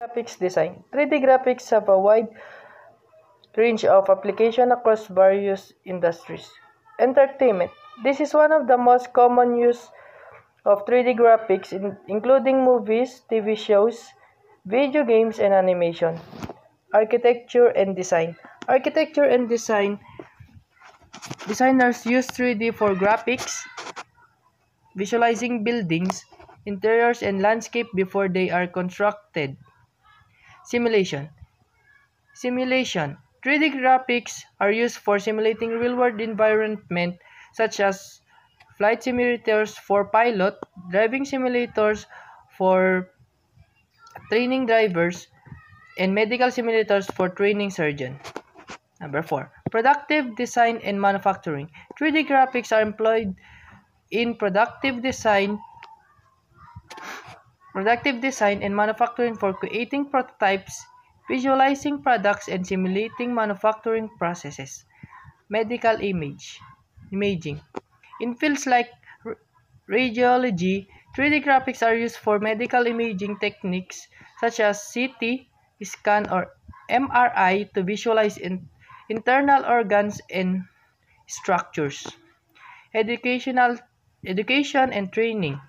Graphics design. 3D graphics have a wide range of application across various industries. Entertainment. This is one of the most common use of 3D graphics, including movies, TV shows, video games, and animation. Architecture and design. Architecture and design. Designers use 3D for graphics, visualizing buildings, interiors, and landscape before they are constructed. Simulation. 3D graphics are used for simulating real-world environment such as flight simulators for pilot, driving simulators for training drivers, and medical simulators for training surgeons. Number 4. Productive design and manufacturing. 3D graphics are employed in productive design and manufacturing for creating prototypes, visualizing products, and simulating manufacturing processes. Medical imaging. In fields like radiology, 3D graphics are used for medical imaging techniques such as CT scan or MRI to visualize internal organs and structures. Education and training.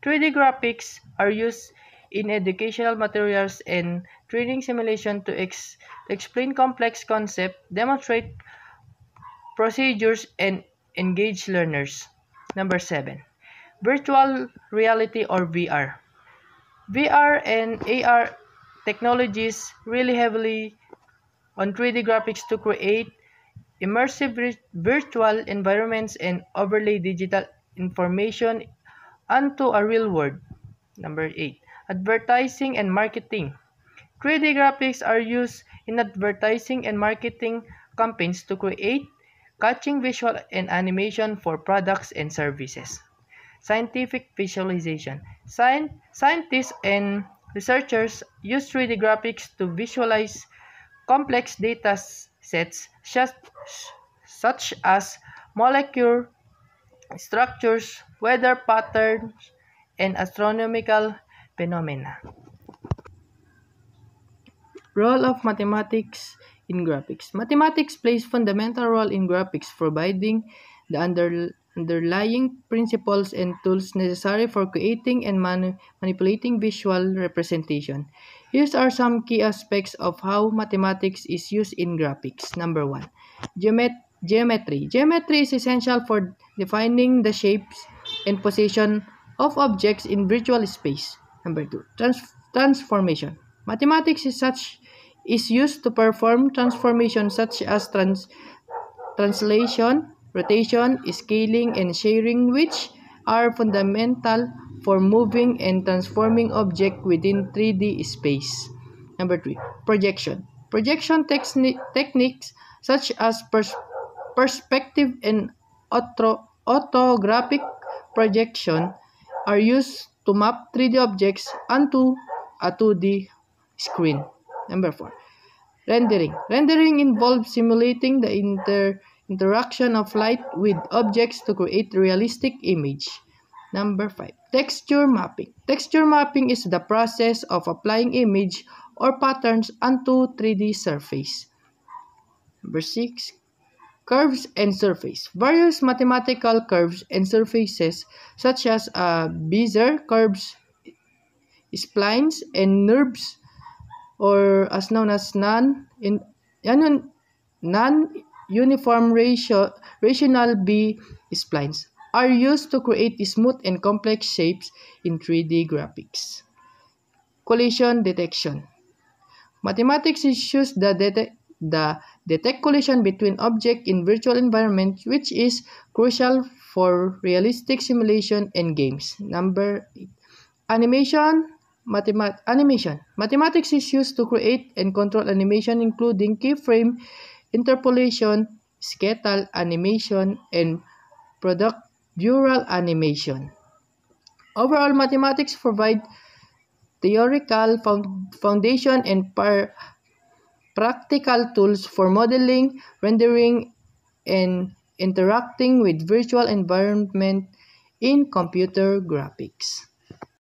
3D graphics are used in educational materials and training simulation to explain complex concepts, demonstrate procedures, and engage learners. Number 7. Virtual reality or VR. VR and AR technologies rely heavily on 3D graphics to create immersive virtual environments and overlay digital information onto a real world. Number 8. Advertising and marketing. 3D graphics are used in advertising and marketing campaigns to create catching visual and animation for products and services. Scientific visualization. Scientists and researchers use 3D graphics to visualize complex data sets such as molecular structures, weather patterns, and astronomical phenomena. Role of mathematics in graphics. Mathematics plays fundamental role in graphics, providing the underlying principles and tools necessary for creating and manipulating visual representation. Here are some key aspects of how mathematics is used in graphics. Number 1. Geometry. Geometry is essential for defining the shapes and position of objects in virtual space. Number 2. Transformation. Mathematics is used to perform transformations such as translation, rotation, scaling, and shading, which are fundamental for moving and transforming objects within 3D space. Number 3. Projection. Projection techniques such as perspective and orthographic projection are used to map 3D objects onto a 2D screen. Number 4. Rendering. Rendering involves simulating the interaction of light with objects to create realistic image. Number 5. Texture mapping. Texture mapping is the process of applying image or patterns onto 3D surface. Number 6. Curves and surface. Various mathematical curves and surfaces such as Bezier curves, splines, and nerves, or as known as non-uniform rational B-splines, are used to create smooth and complex shapes in 3D graphics. Collision detection. Mathematics is used to detect collision between objects in virtual environments, which is crucial for realistic simulation and games. Number 8. Animation. Mathematics is used to create and control animation, including keyframe, interpolation, skeletal animation, and procedural animation. Overall, mathematics provide theoretical foundation and practical tools for modeling, rendering, and interacting with virtual environment in computer graphics.